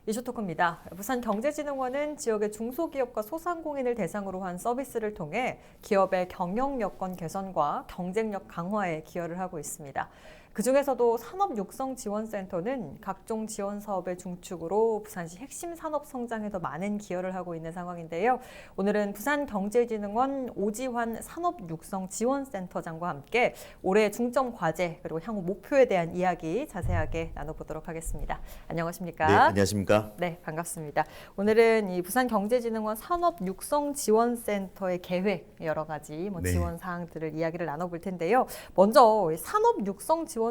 이슈토크입니다. 부산경제진흥원은 지역의 중소기업과 소상공인을 대상으로 한 서비스를 통해 기업의 경영 여건 개선과 경쟁력 강화에 기여를 하고 있습니다. 그중에서도 산업육성지원센터는 각종 지원 사업의 중축으로 부산시 핵심 산업 성장에 더 많은 기여를 하고 있는 상황인데요. 오늘은 부산경제진흥원 오지환 산업육성지원센터장과 함께 올해 중점 과제 그리고 향후 목표에 대한 이야기 자세하게 나눠보도록 하겠습니다. 안녕하십니까? 네, 안녕하십니까? 네, 반갑습니다. 오늘은 이 부산경제진흥원 산업육성지원센터의 계획 여러 가지 네. 지원 사항들을 이야기를 나눠볼 텐데요. 먼저 산업육성지원센터는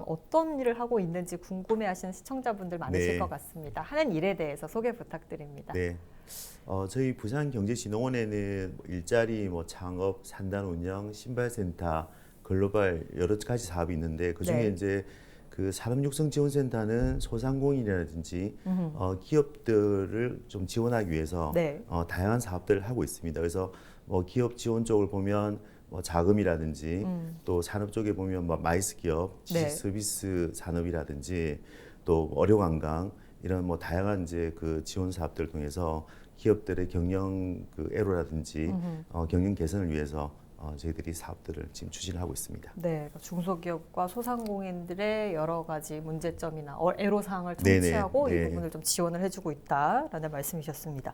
어떤 일을 하고 있는지 궁금해하시는 시청자분들 많으실 네. 것 같습니다. 하는 일에 대해서 소개 부탁드립니다. 네. 저희 부산경제진흥원에는 일자리, 창업, 산단 운영, 신발센터, 글로벌 여러 가지 사업이 있는데 그 중에 네. 이제 그 산업육성지원센터는 소상공인이라든지 기업들을 좀 지원하기 위해서 네. 다양한 사업들을 하고 있습니다. 그래서 기업 지원 쪽을 보면 자금이라든지 또 산업 쪽에 보면 마이스 기업, 네. 지식 서비스 산업이라든지 또 어려관광 이런 다양한 이제 그 지원 사업들을 통해서 기업들의 경영 애로라든지 경영 개선을 위해서 저희들이 사업들을 지금 추진하고 있습니다. 네, 그러니까 중소기업과 소상공인들의 여러 가지 문제점이나 애로사항을 네네, 청취하고 이 네. 부분을 좀 지원을 해주고 있다라는 말씀이셨습니다.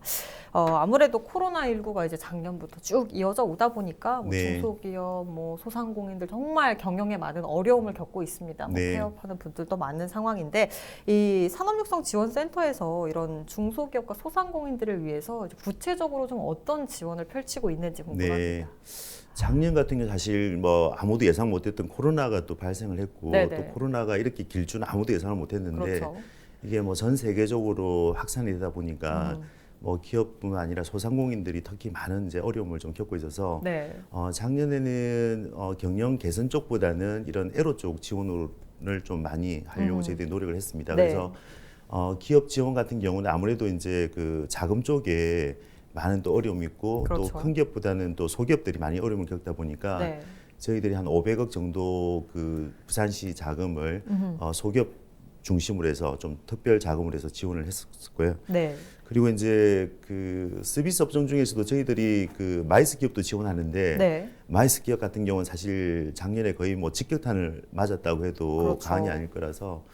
아무래도 코로나19가 이제 작년부터 쭉 이어져 오다 보니까 네. 중소기업, 소상공인들 정말 경영에 많은 어려움을 겪고 있습니다. 네. 폐업하는 분들도 많은 상황인데 이 산업육성지원센터에서 이런 중소기업과 소상공인들을 위해서 구체적으로 좀 어떤 지원을 펼치고 있는지 궁금합니다. 네. 작년 같은 경우 사실 아무도 예상 못했던 코로나가 또 발생을 했고 네네. 또 코로나가 이렇게 길 줄은 아무도 예상을 못했는데 그렇죠. 이게 전 세계적으로 확산이 되다 보니까 기업뿐만 아니라 소상공인들이 특히 많은 이제 어려움을 좀 겪고 있어서 네. 작년에는 경영 개선 쪽보다는 이런 애로 쪽 지원을 좀 많이 하려고 저희들이 노력을 했습니다. 네. 그래서 기업 지원 같은 경우는 아무래도 이제 그 자금 쪽에 많은 또 어려움이 있고 그렇죠. 또 큰 기업보다는 또 소기업들이 많이 어려움을 겪다 보니까 네. 저희들이 한 500억 정도 그 부산시 자금을 소기업 중심으로 해서 좀 특별 자금으로 해서 지원을 했었고요. 네. 그리고 이제 그 서비스 업종 중에서도 저희들이 그 마이스 기업도 지원하는데 네. 마이스 기업 같은 경우는 사실 작년에 거의 직격탄을 맞았다고 해도 그렇죠. 과언이 아닐 거라서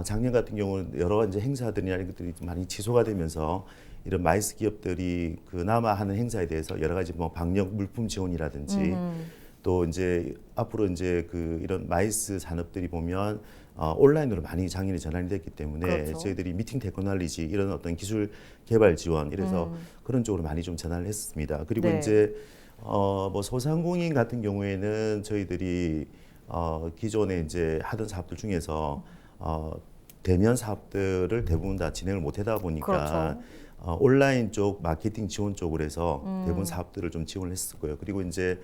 작년 같은 경우는 여러 가지 행사들이나 이런 것들이 좀 많이 취소가 되면서 이런 마이스 기업들이 그나마 하는 행사에 대해서 여러 가지 방역 물품 지원이라든지 또 이제 앞으로 이제 그 이런 마이스 산업들이 보면 온라인으로 많이 작년에 전환이 됐기 때문에 그렇죠. 저희들이 미팅 테크놀로지 이런 어떤 기술 개발 지원 이래서 그런 쪽으로 많이 좀 전환을 했습니다. 그리고 네. 이제 소상공인 같은 경우에는 저희들이 기존에 이제 하던 사업들 중에서 대면 사업들을 대부분 다 진행을 못 하다 보니까 그렇죠. 온라인 쪽 마케팅 지원 쪽으로 해서 대부분 사업들을 좀 지원을 했었고요. 그리고 이제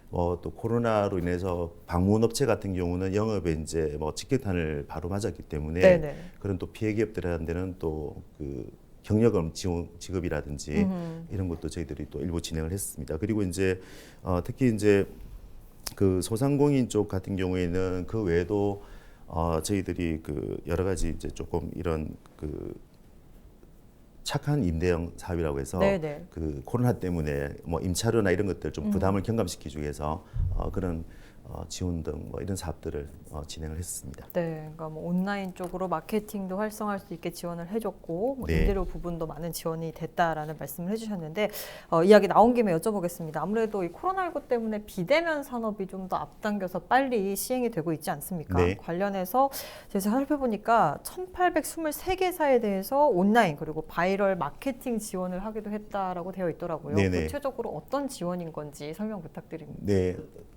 또 코로나로 인해서 방문 업체 같은 경우는 영업에 이제 직격탄을 바로 맞았기 때문에 네네. 그런 또 피해 기업들한테는 또 그 경력금 지원 지급이라든지 이런 것도 저희들이 또 일부 진행을 했습니다. 그리고 이제 특히 이제 그 소상공인 쪽 같은 경우에는 그 외에도 저희들이 그 여러 가지 이제 조금 이런 그 착한 임대형 사업이라고 해서 네네. 그 코로나 때문에 임차료나 이런 것들 좀 부담을 경감시키기 위해서 그런 지원 등 이런 사업들을 진행을 했습니다. 네, 그러니까 온라인 쪽으로 마케팅도 활성화할 수 있게 지원을 해줬고 네. 임대료 부분도 많은 지원이 됐다라는 말씀을 해주셨는데 이야기 나온 김에 여쭤보겠습니다. 아무래도 이 코로나19 때문에 비대면 산업이 좀 더 앞당겨서 빨리 시행이 되고 있지 않습니까? 네. 관련해서 제가 살펴보니까 1,823개사에 대해서 온라인 그리고 바이럴 마케팅 지원을 하기도 했다라고 되어 있더라고요. 네네. 구체적으로 어떤 지원인 건지 설명 부탁드립니다. 네,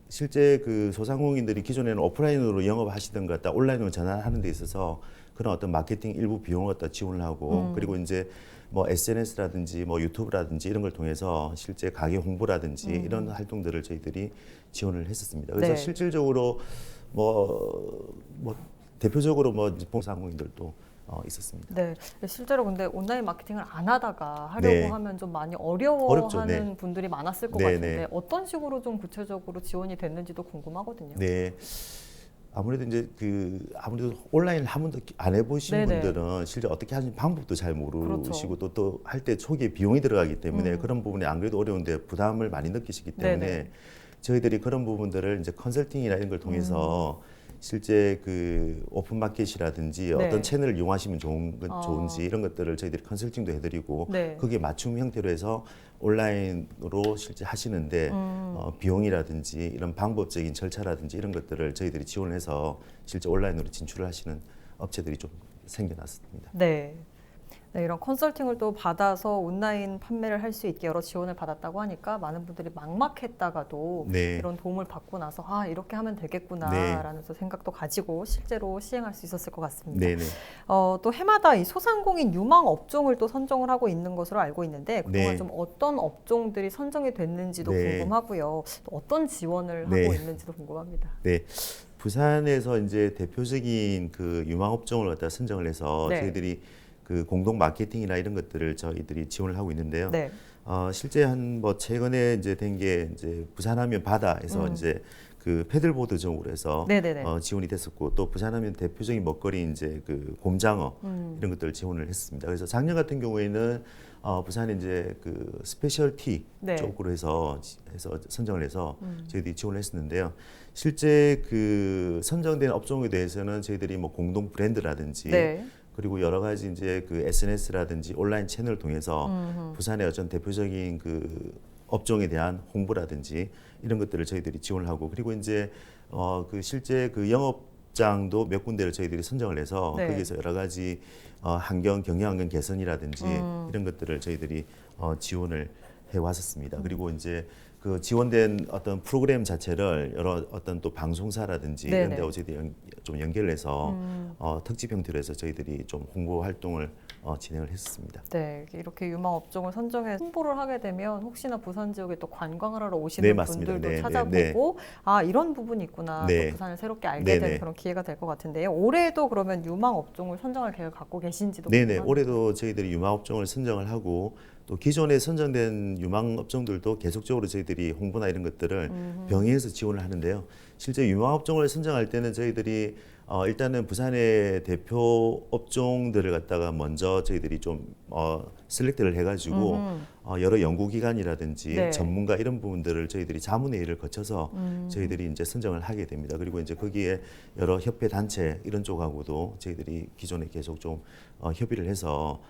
실제 그 소상공인들이 기존에는 오프라인으로 영업하시던 것 갖다 온라인으로 전환하는 데 있어서 그런 어떤 마케팅 일부 비용을 갖다 지원을 하고 그리고 이제 SNS라든지 유튜브라든지 이런 걸 통해서 실제 가게 홍보라든지 이런 활동들을 저희들이 지원을 했었습니다. 그래서 네. 실질적으로 대표적으로 소상공인들도 있었습니다. 네, 실제로 근데 온라인 마케팅을 안 하다가 하려고 네. 하면 좀 많이 어렵죠. 어려워하는 네. 분들이 많았을 것 네, 같은데 네. 어떤 식으로 좀 구체적으로 지원이 됐는지도 궁금하거든요. 네. 아무래도 이제 아무래도 온라인을 한 번도 안 해보신 네네. 분들은 실제 어떻게 하는 방법도 잘 모르시고 그렇죠. 또 할 때 초기에 비용이 들어가기 때문에 그런 부분에 안 그래도 어려운데 부담을 많이 느끼시기 때문에 네네. 저희들이 그런 부분들을 이제 컨설팅이나 이런 걸 통해서 실제 그 오픈 마켓이라든지 네. 어떤 채널을 이용하시면 아. 좋은지 이런 것들을 저희들이 컨설팅도 해드리고 네. 그게 맞춤 형태로 해서 온라인으로 실제 하시는데 비용이라든지 이런 방법적인 절차라든지 이런 것들을 저희들이 지원을 해서 실제 온라인으로 진출을 하시는 업체들이 좀 생겨났습니다. 네. 네, 이런 컨설팅을 또 받아서 온라인 판매를 할 수 있게 여러 지원을 받았다고 하니까 많은 분들이 막막했다가도 네. 이런 도움을 받고 나서 아, 이렇게 하면 네. 되겠구나라는 또 생각도 가지고 실제로 시행할 수 있었을 것 같습니다. 네네. 또 해마다 이 소상공인 유망 업종을 또 선정을 하고 있는 것으로 알고 있는데 그동안 네. 좀 어떤 업종들이 선정이 됐는지도 네. 궁금하고요. 또 어떤 지원을 네. 하고 있는지도 궁금합니다. 네. 부산에서 이제 대표적인 그 유망 업종을 갖다 선정을 해서 네. 저희들이 그 공동 마케팅이나 이런 것들을 저희들이 지원을 하고 있는데요. 네. 실제 한 뭐 최근에 이제 된 게 이제 부산하면 바다에서 이제 그 패들보드 쪽으로 해서 네네네. 지원이 됐었고 또 부산하면 대표적인 먹거리 이제 그 곰장어 이런 것들을 지원을 했습니다. 그래서 작년 같은 경우에는 부산에 이제 그 스페셜티 네. 쪽으로 해서 선정을 해서 저희들이 지원을 했었는데요. 실제 그 선정된 업종에 대해서는 저희들이 뭐 공동 브랜드라든지 네. 그리고 여러 가지 이제 그 SNS라든지 온라인 채널을 통해서 부산의 어떤 대표적인 그 업종에 대한 홍보라든지 이런 것들을 저희들이 지원을 하고 그리고 이제 그 실제 그 영업장도 몇 군데를 저희들이 선정을 해서 네. 거기에서 여러 가지 경영 환경 개선이라든지 이런 것들을 저희들이 지원을 해 왔었습니다. 그리고 이제 그 지원된 어떤 프로그램 자체를 여러 어떤 또 방송사라든지 네네. 이런 데와 저희들이 좀 연결을 해서 특집 형태로 해서 저희들이 좀 홍보 활동을 진행을 했습니다. 네, 이렇게 유망 업종을 선정해서 홍보를 하게 되면 혹시나 부산 지역에 또 관광을 하러 오시는 네, 맞습니다. 분들도 네, 찾아보고 아, 이런 부분이 있구나. 네. 또 부산을 새롭게 알게 네, 되는 네. 그런 기회가 될 것 같은데요. 올해도 그러면 유망 업종을 선정할 계획을 갖고 계신지도 네네. 궁금합니다. 올해도 저희들이 유망 업종을 선정을 하고 또 기존에 선정된 유망 업종들도 계속적으로 저희들이 홍보나 이런 것들을 병행해서 지원을 하는데요. 실제 유망 업종을 선정할 때는 저희들이 일단은 부산의 대표 업종들을 갖다가 먼저 저희들이 좀 셀렉트를 해가지고 여러 연구기관이라든지 네. 전문가 이런 부분들을 저희들이 자문회의를 거쳐서 저희들이 이제 선정을 하게 됩니다. 그리고 이제 거기에 여러 협회 단체 이런 쪽하고도 저희들이 기존에 계속 좀 협의를 해서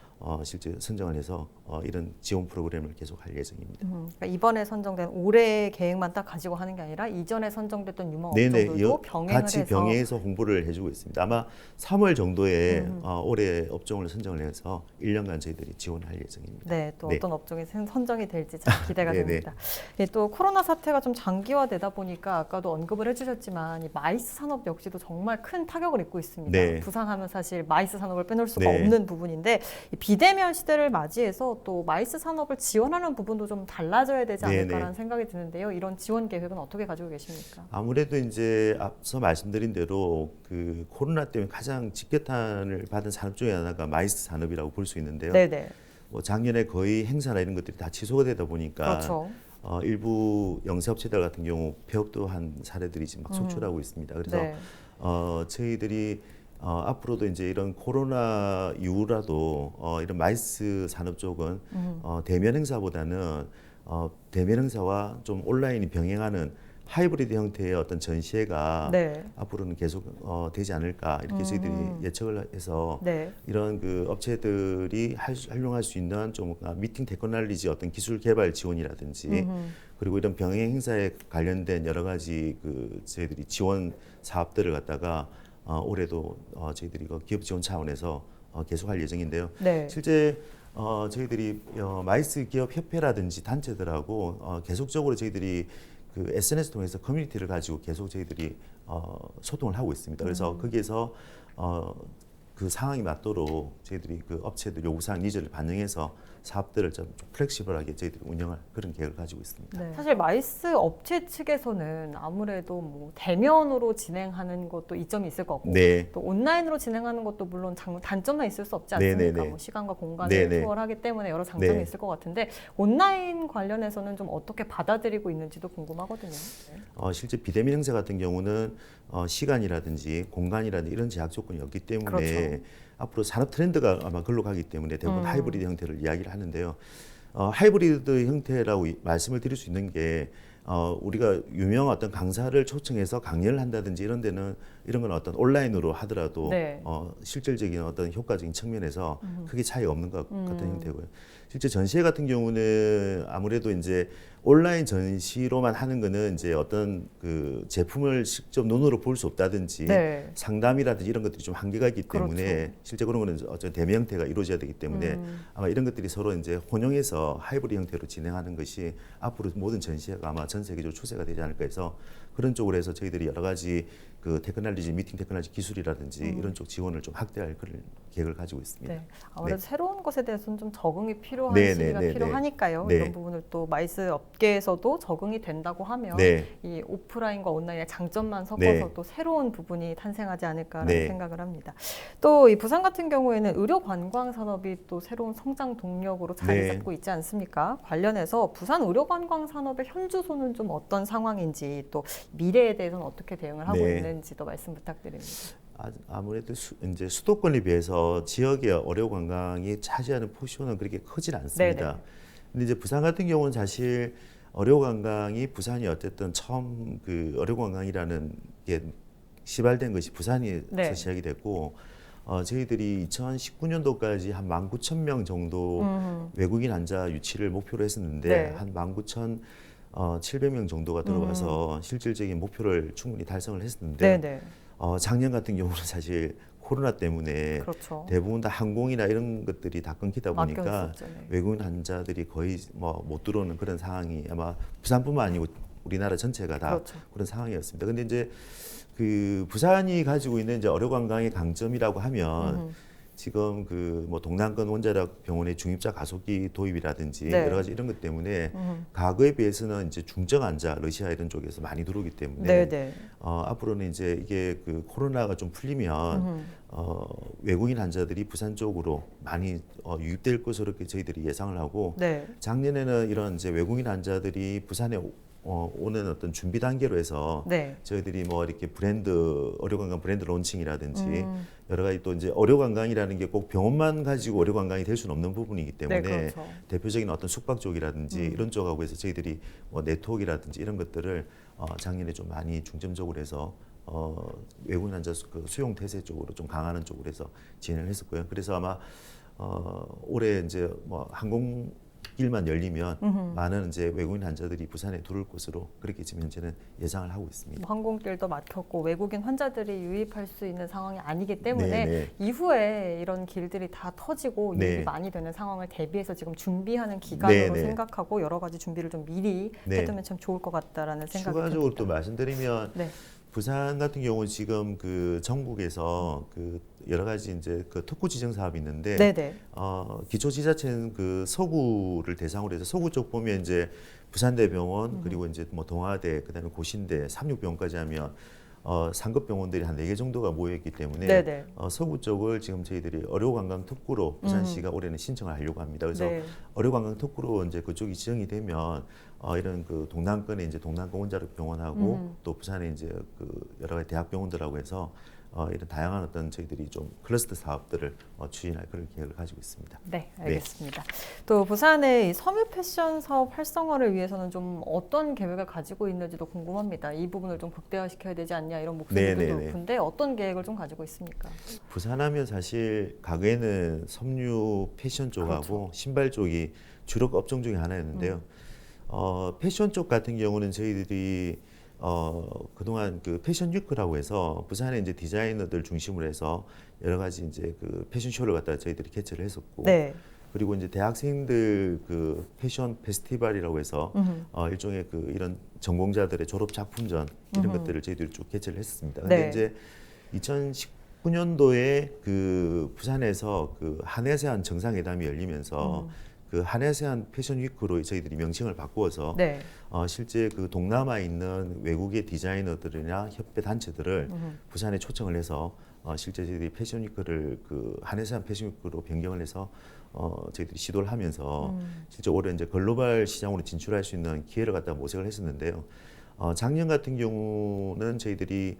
실제 선정을 해서 이런 지원 프로그램을 계속 할 예정입니다. 그러니까 이번에 선정된 올해 계획만 딱 가지고 하는 게 아니라 이전에 선정됐던 유망 네네, 업종들도 병행을 같이 해서 병행해서 홍보를 해주고 있습니다. 아마 3월 정도에 올해 업종을 선정을 해서 1년간 저희들이 지원할 예정입니다. 네, 또 네. 어떤 업종이 선정이 될지 참 기대가 네네. 됩니다. 네, 또 코로나 사태가 좀 장기화되다 보니까 아까도 언급을 해주셨지만 이 마이스 산업 역시도 정말 큰 타격을 입고 있습니다. 네. 부산하면 사실 마이스 산업을 빼놓을 수가 네. 없는 부분인데 이 비대면 시대를 맞이해서 또 마이스 산업을 지원하는 부분도 좀 달라져야 되지 네네. 않을까라는 생각이 드는데요. 이런 지원 계획은 어떻게 가지고 계십니까? 아무래도 이제 앞서 말씀드린 대로 그 코로나 때문에 가장 직격탄을 받은 산업 중에 하나가 마이스 산업이라고 볼 수 있는데요. 네네. 뭐 작년에 거의 행사나 이런 것들이 다 취소가 되다 보니까 그렇죠. 일부 영세업체들 같은 경우 폐업도 한 사례들이 지금 막 속출하고 있습니다. 그래서 네. 저희들이 앞으로도 이제 이런 코로나 이후라도 이런 마이스 산업 쪽은 대면 행사보다는 대면 행사와 좀 온라인이 병행하는 하이브리드 형태의 어떤 전시회가 네. 앞으로는 계속 되지 않을까 이렇게 저희들이 예측을 해서 네. 이런 그 업체들이 활용할 수 있는 좀 미팅 테크놀로지 어떤 기술 개발 지원이라든지 그리고 이런 병행 행사에 관련된 여러 가지 그 저희들이 지원 사업들을 갖다가 올해도 저희들이 기업 지원 차원에서 계속할 예정인데요. 네. 실제 저희들이 마이스 기업 협회라든지 단체들하고 계속적으로 저희들이 그 SNS 통해서 커뮤니티를 가지고 계속 저희들이 소통을 하고 있습니다. 그래서 거기에서 그 그 상황이 맞도록 저희들이 그 업체들 요구사항 니즈를 반영해서 사업들을 좀 플렉시블하게 저희들이 운영할 그런 계획을 가지고 있습니다. 네. 사실 마이스 업체 측에서는 아무래도 뭐 대면으로 진행하는 것도 이점이 있을 거고 네. 또 온라인으로 진행하는 것도 물론 단점만 있을 수 없지 않습니까? 네네네. 뭐 시간과 공간을 네네. 초월하기 때문에 여러 장점이 네. 있을 것 같은데 온라인 관련해서는 좀 어떻게 받아들이고 있는지도 궁금하거든요. 네. 실제 비대면 행사 같은 경우는 시간이라든지 공간이라든지 이런 제약 조건이 없기 때문에 그렇죠. 앞으로 산업 트렌드가 아마 글로 가기 때문에 대부분 음. 하이브리드 형태를 이야기를 하는데요. 하이브리드 형태라고 말씀을 드릴 수 있는 게 우리가 유명한 어떤 강사를 초청해서 강연을 한다든지 이런 데는 이런 건 어떤 온라인으로 하더라도 네. 실질적인 어떤 효과적인 측면에서 크게 차이가 없는 것 같은 형태고요. 실제 전시회 같은 경우는 아무래도 이제 온라인 전시로만 하는 거는 이제 어떤 그 제품을 직접 눈으로 볼 수 없다든지 네. 상담이라든지 이런 것들이 좀 한계가 있기 때문에 그렇죠. 실제 그런 거는 어떤 대면 형태가 이루어져야 되기 때문에 아마 이런 것들이 서로 이제 혼용해서 하이브리드 형태로 진행하는 것이 앞으로 모든 전시회가 아마 전 세계적으로 추세가 되지 않을까 해서 그런 쪽으로 해서 저희들이 여러 가지 그 테크놀로지, 미팅 테크놀로지 기술이라든지 이런 쪽 지원을 좀 확대할 그런 계획을 가지고 있습니다. 네. 아무래도 새로운 것에 대해서는 좀 적응이 필요한 네, 시기가 네, 네, 필요하니까요. 네. 이런 부분을 또 마이스 업계에서도 적응이 된다고 하면 네. 이 오프라인과 온라인의 장점만 섞어서 네. 또 새로운 부분이 탄생하지 않을까라는 네. 생각을 합니다. 또 이 부산 같은 경우에는 의료 관광 산업이 또 새로운 성장 동력으로 자리 네. 잡고 있지 않습니까? 관련해서 부산 의료 관광 산업의 현주소는 좀 어떤 상황인지 또 미래에 대해서는 어떻게 대응을 하고 네. 있는지도 말씀 부탁드립니다. 아무래도 이제 수도권에 비해서 지역의 어려 관광이 차지하는 포션은 그렇게 크진 않습니다. 네네. 근데 이제 부산 같은 경우는 사실 어려 관광이 부산이 어쨌든 처음 그 어려 관광이라는 게 시발된 것이 부산에서 네. 시작이 됐고 저희들이 2019년도까지 한 19,000명 정도 외국인 환자 유치를 목표로 했었는데 네. 한 19,700명 정도가 들어와서 실질적인 목표를 충분히 달성을 했었는데 네네. 작년 같은 경우는 사실 코로나 때문에 그렇죠. 대부분 다 항공이나 이런 것들이 다 끊기다 보니까 막혀 있었죠. 네. 외국인 환자들이 거의 뭐 못 들어오는 그런 상황이 아마 부산뿐만 아니고 우리나라 전체가 다 그렇죠. 그런 상황이었습니다. 근데 이제 그 부산이 가지고 있는 이제 어려 관광의 강점이라고 하면 지금 그 뭐 동남권 원자력 병원의 중입자 가속기 도입이라든지 네. 여러 가지 이런 것 때문에 과거에 비해서는 이제 중증 환자 러시아 이런 쪽에서 많이 들어오기 때문에 네네. 앞으로는 이제 이게 그 코로나가 좀 풀리면 외국인 환자들이 부산 쪽으로 많이 유입될 것으로 이렇게 저희들이 예상을 하고 네. 작년에는 이런 이제 외국인 환자들이 부산에 오는 어떤 준비 단계로 해서 네. 저희들이 뭐 이렇게 의료관광 브랜드 론칭이라든지 여러 가지 또 이제 의료관광이라는 게 꼭 병원만 가지고 의료관광이 될 수는 없는 부분이기 때문에 네, 그렇죠. 대표적인 어떤 숙박 쪽이라든지 이런 쪽하고 해서 저희들이 뭐 네트워크라든지 이런 것들을 작년에 좀 많이 중점적으로 해서 외국인 환자 그 수용 태세 쪽으로 좀 강화하는 쪽으로 해서 진행을 했었고요. 그래서 아마 올해 이제 뭐 항공길만 열리면 많은 이제 외국인 환자들이 부산에 들어올 것으로 그렇게 지금 현재는 예상을 하고 있습니다. 뭐 항공길도 막혔고 외국인 환자들이 유입할 수 있는 상황이 아니기 때문에 네네. 이후에 이런 길들이 다 터지고 네. 유입이 많이 되는 상황을 대비해서 지금 준비하는 기간으로 네네. 생각하고 여러 가지 준비를 좀 미리 네. 해두면 참 좋을 것 같다라는 생각이 추가적으로 또 듭니다. 말씀드리면 네. 부산 같은 경우는 지금 그 전국에서 그 여러 가지 이제 그 특구 지정 사업이 있는데 네네. 기초지자체는 그 서구를 대상으로 해서 서구 쪽 보면 이제 부산대병원 그리고 이제 뭐 동아대 그다음에 고신대 삼육병원까지 하면 상급 병원들이 한 4개 정도가 모여 있기 때문에 네네. 서구 쪽을 지금 저희들이 의료관광 특구로 부산시가 올해는 신청을 하려고 합니다. 그래서 네. 의료관광 특구로 이제 그쪽이 지정이 되면 이런 그 동남권에 이제 동남권 원자력 병원하고 또 부산에 이제 그 여러 가지 대학병원들하고 해서 이런 다양한 어떤 저희들이 좀 클러스터 사업들을 추진할 그런 계획을 가지고 있습니다. 네, 알겠습니다. 또 부산의 이 섬유 패션 사업 활성화를 위해서는 좀 어떤 계획을 가지고 있는지도 궁금합니다. 이 부분을 좀 극대화시켜야 되지 않냐 이런 목소리도 네네네. 높은데 어떤 계획을 좀 가지고 있습니까? 부산하면 사실 과거에는 섬유 패션 쪽하고 신발 쪽이 주력 업종 중에 하나였는데요. 패션 쪽 같은 경우는 저희들이 그동안 그 패션 위크라고 해서 부산에 이제 디자이너들 중심으로 해서 여러 가지 이제 그 패션쇼를 갖다가 저희들이 개최를 했었고 네. 그리고 이제 대학생들 그 패션 페스티벌이라고 해서 일종의 그 이런 전공자들의 졸업 작품전 이런 것들을 저희들이 쭉 개최를 했습니다. 근데 네. 이제 19년도에 그 부산에서 그 한해세안 정상회담이 열리면서 그 한해세안 패션 위크로 저희들이 명칭을 바꾸어서 네. 실제 그 동남아에 있는 외국의 디자이너들이나 협회 단체들을 부산에 초청을 해서 실제 저희들이 패션 위크를 그 한해세안 패션 위크로 변경을 해서 저희들이 시도를 하면서 실제 올해 이제 글로벌 시장으로 진출할 수 있는 기회를 갖다 모색을 했었는데요. 작년 같은 경우는 저희들이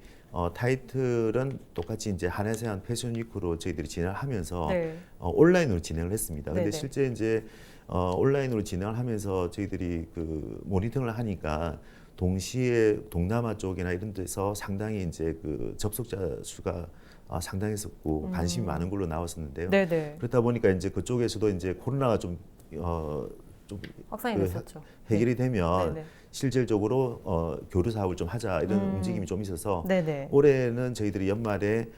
타이틀은 똑같이 이제 한해세안 패션 위크로 저희들이 진행을 하면서 네. 온라인으로 진행을 했습니다. 근데 네네. 실제 이제 온라인으로 진행을 하면서 저희들이 그 모니터링을 하니까 동시에 동남아 쪽이나 이런 데서 상당히 이제 그 접속자 수가 상당했었고 관심이 많은 걸로 나왔었는데요. 네네. 그렇다 보니까 이제 그쪽에서도 이제 코로나가 좀 확산이 그 됐었죠. 해결이 되면 네네. 실질적으로 교류 사업을 좀 하자 이런 움직임이 좀 있어서 네네. 올해는 저희들이 연말에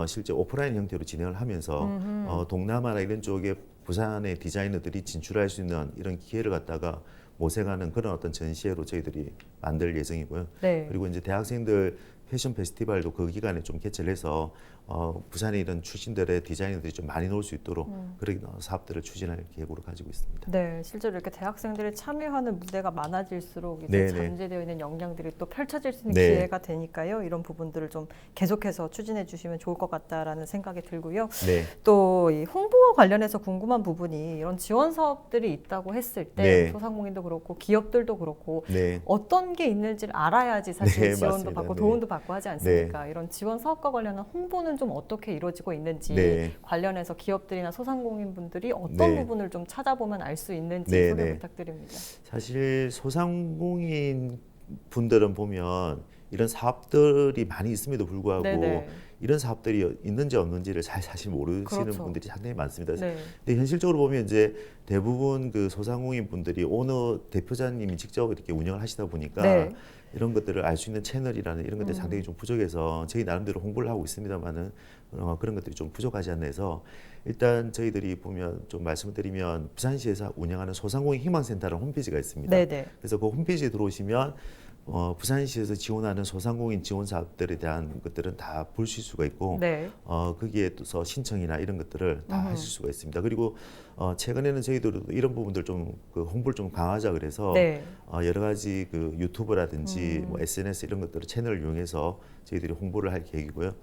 실제 오프라인 형태로 진행을 하면서 동남아나 이런 쪽에 부산의 디자이너들이 진출할 수 있는 이런 기회를 갖다가 모색하는 그런 어떤 전시회로 저희들이 만들 예정이고요. 네. 그리고 이제 대학생들 패션 페스티벌도 그 기간에 좀 개최를 해서 부산에 이런 출신들의 디자이너들이 좀 많이 나올 수 있도록 그런 사업들을 추진할 계획으로 가지고 있습니다. 네, 실제로 이렇게 대학생들이 참여하는 무대가 많아질수록 이제 네네. 잠재되어 있는 역량들이 또 펼쳐질 수 있는 네. 기회가 되니까요. 이런 부분들을 좀 계속해서 추진해 주시면 좋을 것 같다라는 생각이 들고요. 네. 또 이 홍보와 관련해서 궁금한 부분이 이런 지원 사업들이 있다고 했을 때 네. 소상공인도 그렇고 기업들도 그렇고 네. 어떤 게 있는지를 알아야지 사실 네, 지원도 맞습니다. 받고 네. 도움도 받고 하지 않습니까? 이런 지원 사업과 관련한 홍보는 좀 어떻게 이루어지고 있는지 네. 관련해서 기업들이나 소상공인 분들이 어떤 네. 부분을 좀 찾아보면 알 수 있는지 네, 소개 네. 부탁드립니다. 사실 소상공인 분들은 보면 이런 사업들이 많이 있음에도 불구하고 네네. 이런 사업들이 있는지 없는지를 잘 사실 모르시는 그렇죠. 분들이 상당히 많습니다. 네. 근데 현실적으로 보면 이제 대부분 그 소상공인 분들이 오너 대표자님이 직접 이렇게 운영을 하시다 보니까 네. 이런 것들을 알 수 있는 채널이라는 이런 것들이 상당히 좀 부족해서 저희 나름대로 홍보를 하고 있습니다만은 그런 것들이 좀 부족하지 않나 해서 일단 저희들이 보면 좀 말씀을 드리면 부산시에서 운영하는 소상공인 희망센터라는 홈페이지가 있습니다. 네네. 그래서 그 홈페이지에 들어오시면 부산시에서 지원하는 소상공인 지원 사업들에 대한 것들은 다 보실 수가 있고 네. 거기에서 신청이나 이런 것들을 다 하실 수가 있습니다. 그리고 최근에는 저희들도 이런 부분들 좀 그 홍보를 좀 강화하자 그래서 네. 여러 가지 그 유튜브라든지 뭐 SNS 이런 것들을 채널을 이용해서 저희들이 홍보를 할 계획이고요.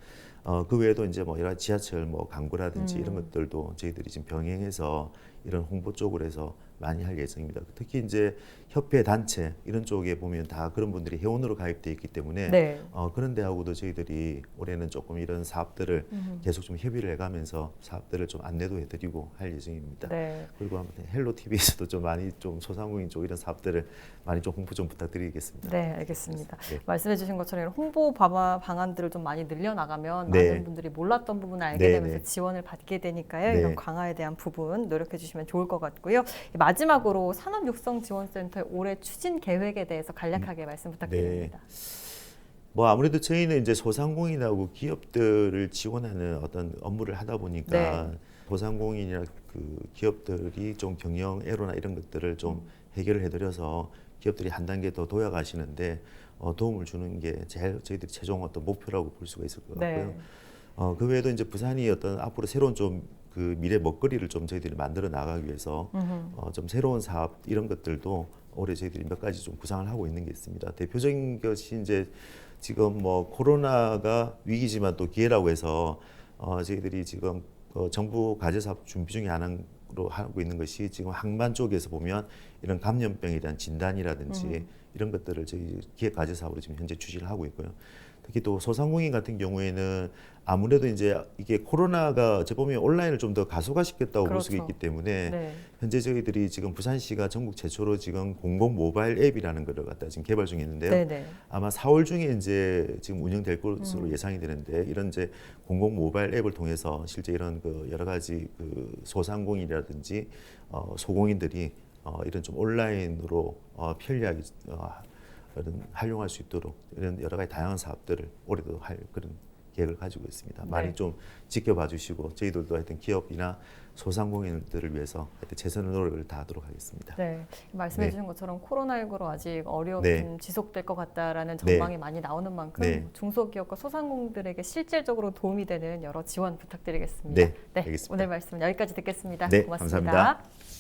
그 외에도 이제 뭐 여러 가지 지하철 뭐 광고라든지 이런 것들도 저희들이 지금 병행해서 이런 홍보 쪽으로 해서 많이 할 예정입니다. 특히 이제 협회 단체 이런 쪽에 보면 다 그런 분들이 회원으로 가입돼 있기 때문에 네. 그런 데하고도 저희들이 올해는 조금 이런 사업들을 계속 좀 협의를 해가면서 사업들을 좀 안내도 해드리고 할 예정입니다. 네. 그리고 아무튼 헬로 TV에서도 좀 많이 좀 소상공인 쪽 이런 사업들을 많이 좀 홍보 좀 부탁드리겠습니다. 네, 알겠습니다. 네. 말씀해주신 것처럼 홍보 방안들을 좀 많이 늘려나가면 네. 많은 분들이 몰랐던 부분을 알게 네, 되면서 네. 지원을 받게 되니까요. 네. 이런 강화에 대한 부분 노력해 주시면 좋을 것 같고요. 마지막으로 산업육성지원센터의 올해 추진 계획에 대해서 간략하게 말씀 부탁드립니다. 뭐 아무래도 저희는 이제 소상공인하고 기업들을 지원하는 어떤 업무를 하다 보니까 네. 소상공인이나 그 기업들이 좀 경영 애로나 이런 것들을 좀 해결을 해드려서 기업들이 한 단계 더 도약하시는데 도움을 주는 게 제일 저희들이 최종 어떤 목표라고 볼 수가 있을 것 같고요. 네. 그 외에도 이제 부산이 어떤 앞으로 새로운 좀 그 미래 먹거리를 좀 저희들이 만들어 나가기 위해서 좀 새로운 사업 이런 것들도 올해 저희들이 몇 가지 좀 구상을 하고 있는 게 있습니다. 대표적인 것이 이제 지금 뭐 코로나가 위기지만 또 기회라고 해서 저희들이 지금 정부 과제 사업 준비 중에 하나로 하고 있는 것이 지금 항만 쪽에서 보면 이런 감염병에 대한 진단이라든지 이런 것들을 저희 기획 과제 사업으로 지금 현재 추진을 하고 있고요. 특히 또 소상공인 같은 경우에는 아무래도 이제 이게 코로나가 어찌 보면 온라인을 좀 더 가속화시켰다고 볼 수가 그렇죠. 있기 때문에 네. 현재 저희들이 지금 부산시가 전국 최초로 지금 공공 모바일 앱이라는 것을 갖다 지금 개발 중에 있는데요. 네네. 아마 4월 중에 이제 지금 운영될 것으로 예상이 되는데 이런 이제 공공 모바일 앱을 통해서 실제 이런 그 여러 가지 그 소상공인이라든지 소공인들이 이런 좀 온라인으로 편리하게 활용할 수 있도록 이런 여러 가지 다양한 사업들을 올해도 할 그런 계획을 가지고 있습니다. 네. 많이 좀 지켜봐 주시고 저희들도 하여튼 기업이나 소상공인들을 위해서 하여튼 최선의 노력을 다하도록 하겠습니다. 네, 말씀해 네. 주신 것처럼 코로나19로 아직 어려움이 네. 좀 지속될 것 같다라는 네. 전망이 많이 나오는 만큼 네. 중소기업과 소상공인들에게 실질적으로 도움이 되는 여러 지원 부탁드리겠습니다. 네, 알겠습니다. 오늘 말씀 여기까지 듣겠습니다. 네, 고맙습니다. 감사합니다.